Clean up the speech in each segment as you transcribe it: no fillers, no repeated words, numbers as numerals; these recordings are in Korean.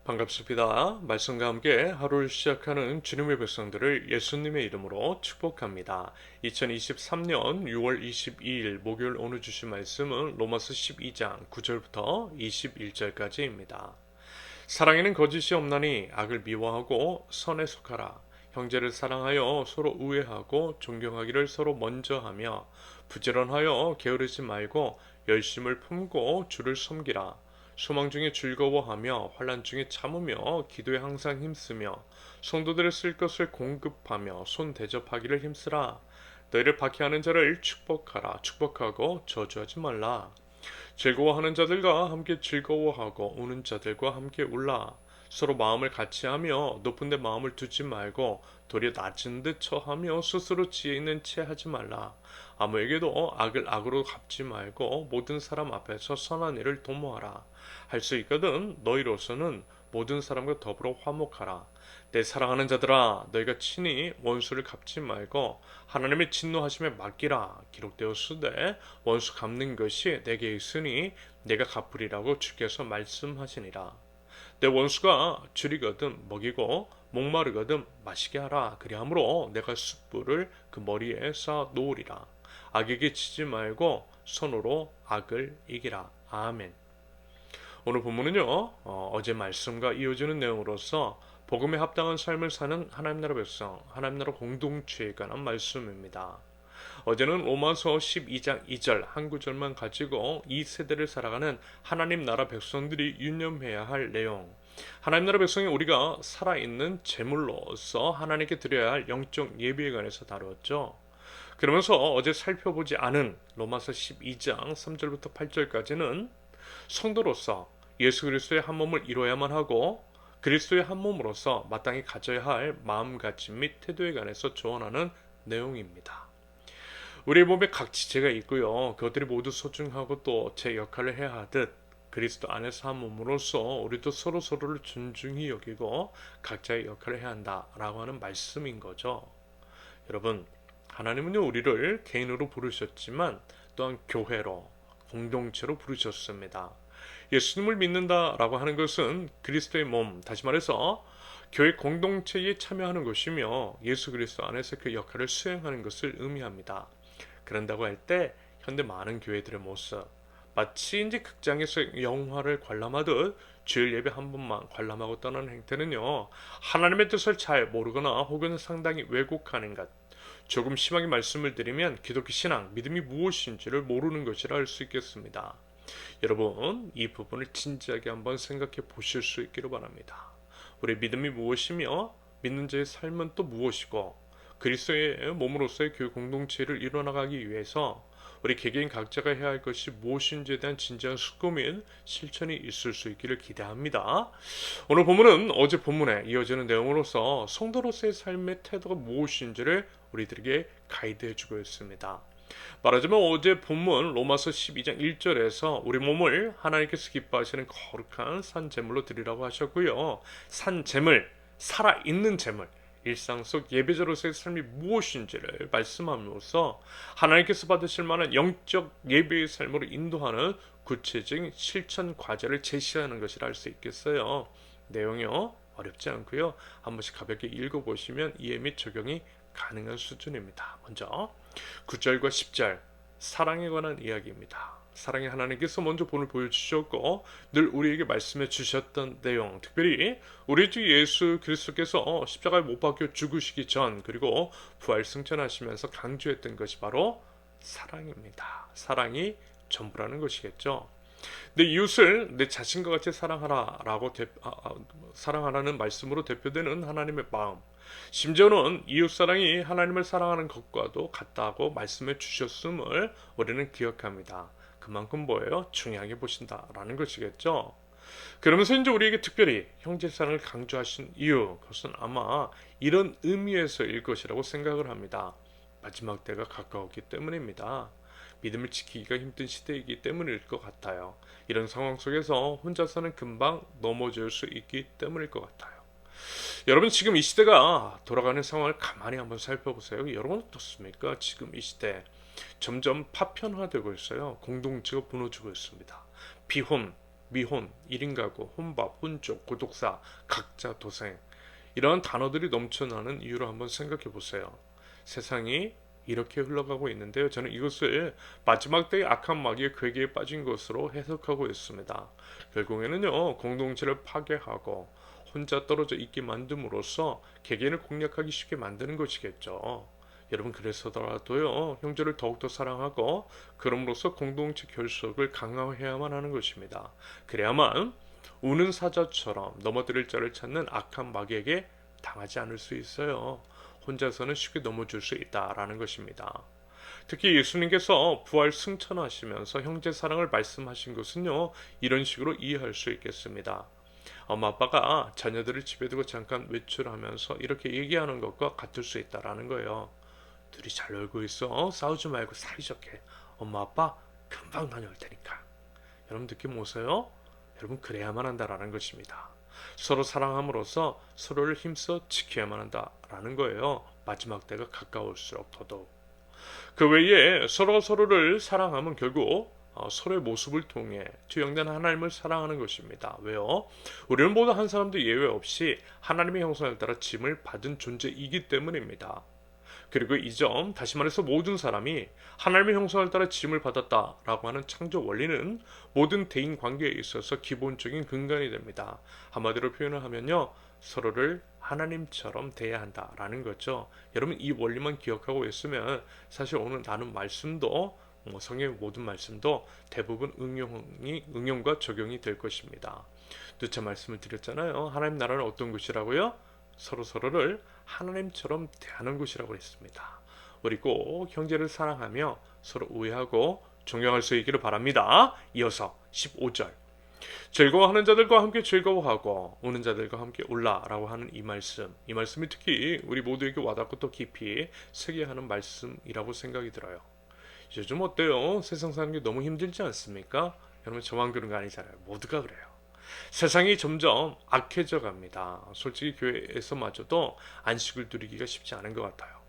반갑습니다. 말씀과 함께 하루를 시작하는 주님의 백성들을 예수님의 이름으로 축복합니다. 2023년 6월 22일 목요일 오늘 주신 말씀은 로마서 12장 9절부터 21절까지입니다. 사랑에는 거짓이 없나니 악을 미워하고 선에 속하라. 형제를 사랑하여 서로 우애하고 존경하기를 서로 먼저 하며 부지런하여 게으르지 말고 열심을 품고 주를 섬기라. 소망 중에 즐거워하며 환난 중에 참으며 기도에 항상 힘쓰며 성도들의 쓸 것을 공급하며 손 대접하기를 힘쓰라. 너희를 박해하는 자를 축복하라. 축복하고 저주하지 말라. 즐거워하는 자들과 함께 즐거워하고 우는 자들과 함께 울라. 서로 마음을 같이하며 높은 데 마음을 두지 말고 도리어 낮은 데 처하며 스스로 지혜 있는 채 하지 말라. 아무에게도 악을 악으로 갚지 말고 모든 사람 앞에서 선한 일을 도모하라. 할 수 있거든 너희로서는 모든 사람과 더불어 화목하라. 내 사랑하는 자들아, 너희가 친히 원수를 갚지 말고 하나님의 진노하심에 맡기라. 기록되었으되 원수 갚는 것이 내게 있으니 내가 갚으리라고 주께서 말씀하시니라. 내 원수가 줄이거든 먹이고 목마르거든 마시게 하라. 그리하므로 내가 숯불을 그 머리에 쌓아 놓으리라. 악에게 치지 말고 손으로 악을 이기라. 아멘. 오늘 본문은요, 어제 말씀과 이어지는 내용으로서 복음에 합당한 삶을 사는 하나님 나라 백성, 하나님 나라 공동체에 관한 말씀입니다. 어제는 로마서 12장 2절 한 구절만 가지고 이 세대를 살아가는 하나님 나라 백성들이 유념해야 할 내용, 하나님 나라 백성이 우리가 살아있는 제물로서 하나님께 드려야 할 영적 예배에 관해서 다루었죠. 그러면서 어제 살펴보지 않은 로마서 12장 3절부터 8절까지는 성도로서 예수 그리스도의 한 몸을 이뤄야만 하고 그리스도의 한 몸으로서 마땅히 가져야 할 마음가짐 및 태도에 관해서 조언하는 내용입니다. 우리의 몸에 각 지체가 있고요. 그것들이 모두 소중하고 또 제 역할을 해야 하듯 그리스도 안에서 한 몸으로서 우리도 서로를 존중히 여기고 각자의 역할을 해야 한다라고 하는 말씀인 거죠. 여러분, 하나님은요 우리를 개인으로 부르셨지만 또한 교회로 공동체로 부르셨습니다. 예수님을 믿는다라고 하는 것은 그리스도의 몸, 다시 말해서 교회 공동체에 참여하는 것이며 예수 그리스도 안에서 그 역할을 수행하는 것을 의미합니다. 그런다고 할 때 현대 많은 교회들의 모습, 마치 이제 극장에서 영화를 관람하듯 주일 예배 한 번만 관람하고 떠나는 행태는요, 하나님의 뜻을 잘 모르거나 혹은 상당히 왜곡하는 것, 조금 심하게 말씀을 드리면 기독교 신앙, 믿음이 무엇인지를 모르는 것이라 할 수 있겠습니다. 여러분, 이 부분을 진지하게 한번 생각해 보실 수 있기를 바랍니다. 우리 믿음이 무엇이며 믿는 자의 삶은 또 무엇이고 그리스도의 몸으로서의 교회 공동체를 이뤄나가기 위해서 우리 개개인 각자가 해야 할 것이 무엇인지에 대한 진지한 숙고 및 실천이 있을 수 있기를 기대합니다. 오늘 본문은 어제 본문에 이어지는 내용으로서 성도로서의 삶의 태도가 무엇인지를 우리들에게 가이드해 주고 있습니다. 말하자면 어제 본문 로마서 12장 1절에서 우리 몸을 하나님께서 기뻐하시는 거룩한 산 제물로 드리라고 하셨고요. 산 제물, 살아있는 제물, 일상 속 예배자로서의 삶이 무엇인지를 말씀함으로써 하나님께서 받으실 만한 영적 예배의 삶으로 인도하는 구체적인 실천 과제를 제시하는 것이라 할 수 있겠어요. 내용이요 어렵지 않고요. 한 번씩 가볍게 읽어보시면 이해 및 적용이 가능한 수준입니다. 먼저 9절과 10절 사랑에 관한 이야기입니다. 사랑의 하나님께서 먼저 본을 보여주셨고 늘 우리에게 말씀해 주셨던 내용, 특별히 우리 주 예수 그리스도께서 십자가에 못 박혀 죽으시기 전 그리고 부활 승천하시면서 강조했던 것이 바로 사랑입니다. 사랑이 전부라는 것이겠죠. 내 이웃을 내 자신과 같이 사랑하라라고 사랑하라는 말씀으로 대표되는 하나님의 마음, 심지어는 이웃사랑이 하나님을 사랑하는 것과도 같다고 말씀해 주셨음을 우리는 기억합니다. 그만큼 뭐예요? 중요하게 보신다라는 것이겠죠. 그러면서 이제 우리에게 특별히 형제사랑을 강조하신 이유, 그것은 아마 이런 의미에서일 것이라고 생각을 합니다. 마지막 때가 가까웠기 때문입니다. 믿음을 지키기가 힘든 시대이기 때문일 것 같아요. 이런 상황 속에서 혼자서는 금방 넘어질 수 있기 때문일 것 같아요. 여러분, 지금 이 시대가 돌아가는 상황을 가만히 한번 살펴보세요. 여러분 어떻습니까? 지금 이 시대 점점 파편화되고 있어요. 공동체가 무너지고 있습니다. 비혼, 미혼, 1인 가구, 혼밥, 혼족, 고독사, 각자 도생 이런 단어들이 넘쳐나는 이유를 한번 생각해 보세요. 세상이 이렇게 흘러가고 있는데요. 저는 이것을 마지막 때의 악한 마귀의 괴계에 빠진 것으로 해석하고 있습니다. 결국에는요, 공동체를 파괴하고 혼자 떨어져 있게 만듦으로써 개개인을 공략하기 쉽게 만드는 것이겠죠. 여러분 그래서더라도요 형제를 더욱더 사랑하고 그럼으로써 공동체 결속을 강화해야만 하는 것입니다. 그래야만 우는 사자처럼 넘어뜨릴 자를 찾는 악한 마귀에게 당하지 않을 수 있어요. 혼자서는 쉽게 넘어질 수 있다라는 것입니다. 특히 예수님께서 부활 승천하시면서 형제 사랑을 말씀하신 것은요 이런 식으로 이해할 수 있겠습니다. 엄마 아빠가 자녀들을 집에 두고 잠깐 외출하면서 이렇게 얘기하는 것과 같을 수 있다라는 거예요. 둘이 잘 놀고 있어. 싸우지 말고 사이좋게. 엄마 아빠 금방 다녀올 테니까. 여러분 느낌 오세요? 여러분 그래야만 한다라는 것입니다. 서로 사랑함으로써 서로를 힘써 지켜야만 한다라는 거예요. 마지막 때가 가까울수록 더더욱. 그 외에 서로가 서로를 사랑하면 결국 서로의 모습을 통해 투영된 하나님을 사랑하는 것입니다. 왜요? 우리는 모두 한 사람도 예외 없이 하나님의 형상을 따라 짐을 받은 존재이기 때문입니다. 그리고 이 점, 다시 말해서 모든 사람이 하나님의 형상을 따라 짐을 받았다라고 하는 창조 원리는 모든 대인 관계에 있어서 기본적인 근간이 됩니다. 한마디로 표현을 하면요, 서로를 하나님처럼 대해야 한다라는 거죠. 여러분 이 원리만 기억하고 있으면 사실 오늘 나눈 말씀도 성경의 모든 말씀도 대부분 응용과 적용이 될 것입니다. 누차 말씀을 드렸잖아요. 하나님 나라는 어떤 것이라고요? 서로를 하나님처럼 대하는 것이라고 했습니다. 우리 꼭 형제를 사랑하며 서로 우애하고 존경할 수 있기를 바랍니다. 이어서 15절 즐거워하는 자들과 함께 즐거워하고 우는 자들과 함께 울라라고 하는 이 말씀이 특히 우리 모두에게 와닿고 또 깊이 새겨하는 말씀이라고 생각이 들어요. 요즘 어때요? 세상 사는 게 너무 힘들지 않습니까? 여러분 저만 그런 거 아니잖아요. 모두가 그래요. 세상이 점점 악해져 갑니다. 솔직히 교회에서마저도 안식을 누리기가 쉽지 않은 것 같아요.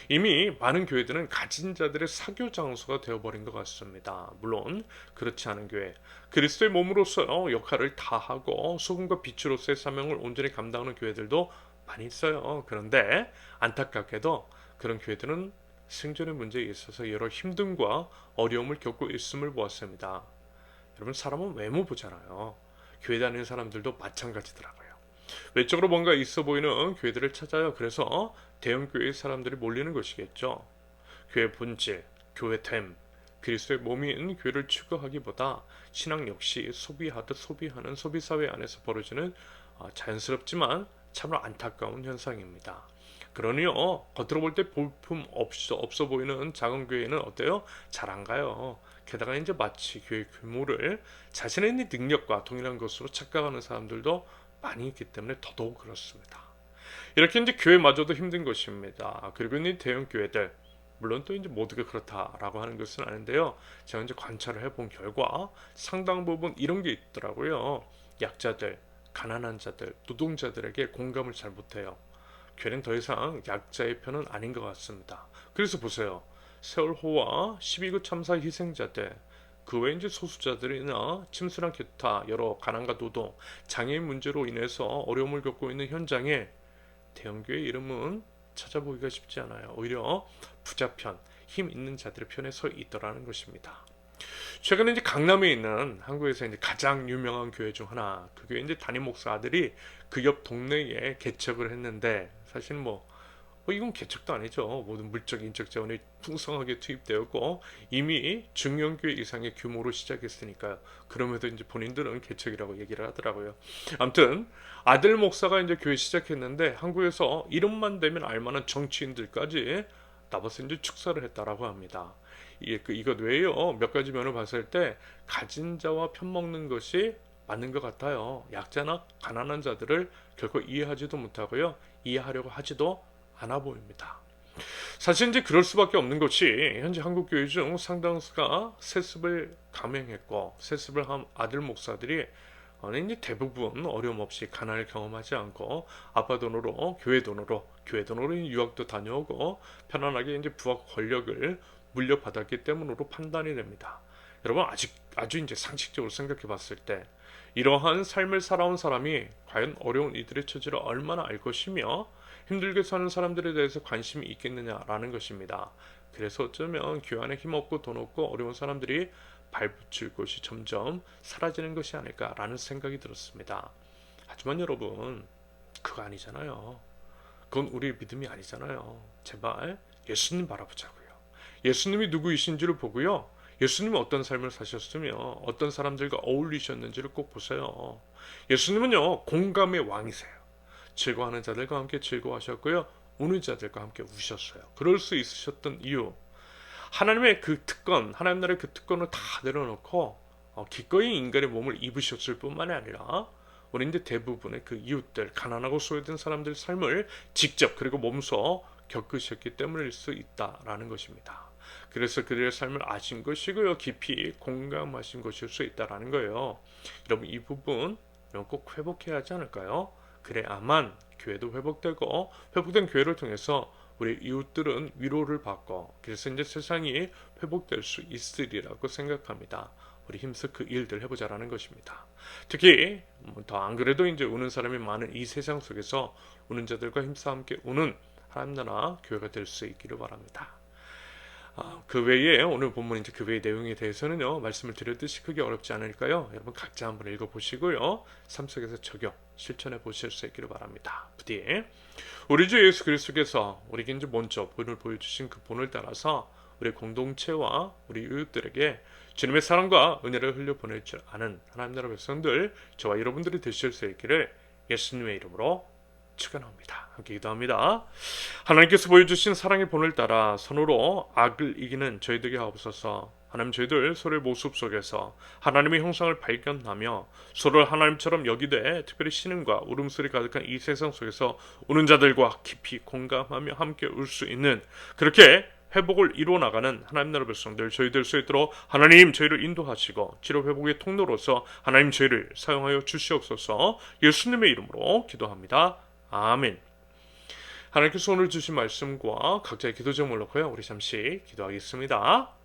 이미 많은 교회들은 가진 자들의 사교 장소가 되어버린 것 같습니다. 물론 그렇지 않은 교회, 그리스도의 몸으로서 역할을 다하고 소금과 빛으로서의 사명을 온전히 감당하는 교회들도 많이 있어요. 그런데 안타깝게도 그런 교회들은 생존의 문제에 있어서 여러 힘듦과 어려움을 겪고 있음을 보았습니다. 여러분 사람은 외모 보잖아요. 교회 다니는 사람들도 마찬가지더라고요. 외적으로 뭔가 있어 보이는 교회들을 찾아요. 그래서 대형 교회의 사람들이 몰리는 것이겠죠. 교회 본질, 교회됨, 그리스도의 몸인 교회를 추구하기보다 신앙 역시 소비하듯 소비하는 소비사회 안에서 벌어지는 자연스럽지만 참으로 안타까운 현상입니다. 그러니요 겉으로 볼 때 볼품 없어 보이는 작은 교회는 어때요? 잘 안 가요. 게다가 이제 마치 교회 규모를 자신의 능력과 동일한 것으로 착각하는 사람들도 많이 있기 때문에 더더욱 그렇습니다. 이렇게 이제 교회마저도 힘든 것입니다. 그리고 이 대형 교회들 물론 또 이제 모두가 그렇다라고 하는 것은 아닌데요. 제가 이제 관찰을 해본 결과 상당 부분 이런 게 있더라고요. 약자들, 가난한 자들, 노동자들에게 공감을 잘 못해요. 교회는 더 이상 약자의 편은 아닌 것 같습니다. 그래서 보세요. 세월호와 12구 참사 희생자들, 그 외에 이제 소수자들이나 침수랑 기타 여러 가난과 노동, 장애인 문제로 인해서 어려움을 겪고 있는 현장에 대형교회 이름은 찾아보기가 쉽지 않아요. 오히려 부자편, 힘 있는 자들의 편에 서 있더라는 것입니다. 최근에 이제 강남에 있는 한국에서 이제 가장 유명한 교회 중 하나, 그 교회 이제 담임 목사 아들이 그 옆 동네에 개척을 했는데 사실 이건 개척도 아니죠. 모든 물적 인적 자원이 풍성하게 투입되었고 이미 중형교회 이상의 규모로 시작했으니까요. 그럼에도 이제 본인들은 개척이라고 얘기를 하더라고요. 아무튼 아들 목사가 이제 교회 시작했는데 한국에서 이름만 되면 알만한 정치인들까지 나와서 이제 축사를 했다라고 합니다. 이것 외에요 몇 가지 면을 봤을 때 가진 자와 편먹는 것이 맞는 것 같아요. 약자나 가난한 자들을 결코 이해하지도 못하고요. 이해하려고 하지도 않아 보입니다. 사실 이제 그럴 수밖에 없는 것이 현재 한국 교회 중 상당수가 세습을 감행했고 세습을 한 아들 목사들이 이제 대부분 어려움 없이 가난을 경험하지 않고 아빠 돈으로 교회 돈으로 유학도 다녀오고 편안하게 이제 부와 권력을 물려받았기 때문으로 판단이 됩니다. 여러분 아주 이제 상식적으로 생각해 봤을 때 이러한 삶을 살아온 사람이 과연 어려운 이들의 처지를 얼마나 알 것이며 힘들게 사는 사람들에 대해서 관심이 있겠느냐라는 것입니다. 그래서 어쩌면 교회 안에 힘없고 돈 없고 어려운 사람들이 발붙일 곳이 점점 사라지는 것이 아닐까라는 생각이 들었습니다. 하지만 여러분 그거 아니잖아요. 그건 우리의 믿음이 아니잖아요. 제발 예수님 바라보자고요. 예수님이 누구이신지를 보고요. 예수님은 어떤 삶을 사셨으며 어떤 사람들과 어울리셨는지를 꼭 보세요. 예수님은요 공감의 왕이세요. 즐거워하는 자들과 함께 즐거워하셨고요. 우는 자들과 함께 우셨어요. 그럴 수 있으셨던 이유, 하나님의 그 특권, 하나님 나라의 그 특권을 다 내려놓고 기꺼이 인간의 몸을 입으셨을 뿐만이 아니라 우리인데 대부분의 그 이웃들, 가난하고 소외된 사람들 삶을 직접 그리고 몸소 겪으셨기 때문일 수 있다라는 것입니다. 그래서 그들의 삶을 아신 것이고요. 깊이 공감하신 것일 수 있다라는 거예요. 여러분 이 부분 꼭 회복해야 하지 않을까요? 그래야만 교회도 회복되고 회복된 교회를 통해서 우리 이웃들은 위로를 받고 그래서 이제 세상이 회복될 수 있으리라고 생각합니다. 우리 힘써 그 일들 해보자라는 것입니다. 특히 더 안 그래도 이제 우는 사람이 많은 이 세상 속에서 우는 자들과 힘써 함께 우는 하나님 나라 교회가 될 수 있기를 바랍니다. 그 외에 오늘 본문 이제 그 외의 내용에 대해서는요 말씀을 드렸듯이 크게 어렵지 않을까요? 여러분 각자 한번 읽어보시고요 삶 속에서 적용 실천해 보실 수 있기를 바랍니다. 부디 우리 주 예수 그리스도께서 우리에게 이제 먼저 본을 보여주신 그 본을 따라서 우리 공동체와 우리 이웃들에게 주님의 사랑과 은혜를 흘려 보낼 줄 아는 하나님 나라 백성들 저와 여러분들이 되실 수 있기를 예수님의 이름으로 축원합니다. 함께 기도합니다. 하나님께서 보여주신 사랑의 본을 따라 선으로 악을 이기는 저희들에게 하옵소서. 하나님 저희들 서로의 모습 속에서 하나님의 형상을 발견하며 서로를 하나님처럼 여기되 특별히 신음과 울음소리 가득한 이 세상 속에서 우는 자들과 깊이 공감하며 함께 울 수 있는 그렇게 회복을 이루어 나가는 하나님 나라 백성들 저희들 수 있도록 하나님 저희를 인도하시고 치료 회복의 통로로서 하나님 저희를 사용하여 주시옵소서. 예수님의 이름으로 기도합니다. 아멘. 하나님께서 오늘 주신 말씀과 각자의 기도 제목을 놓고요 우리 잠시 기도하겠습니다.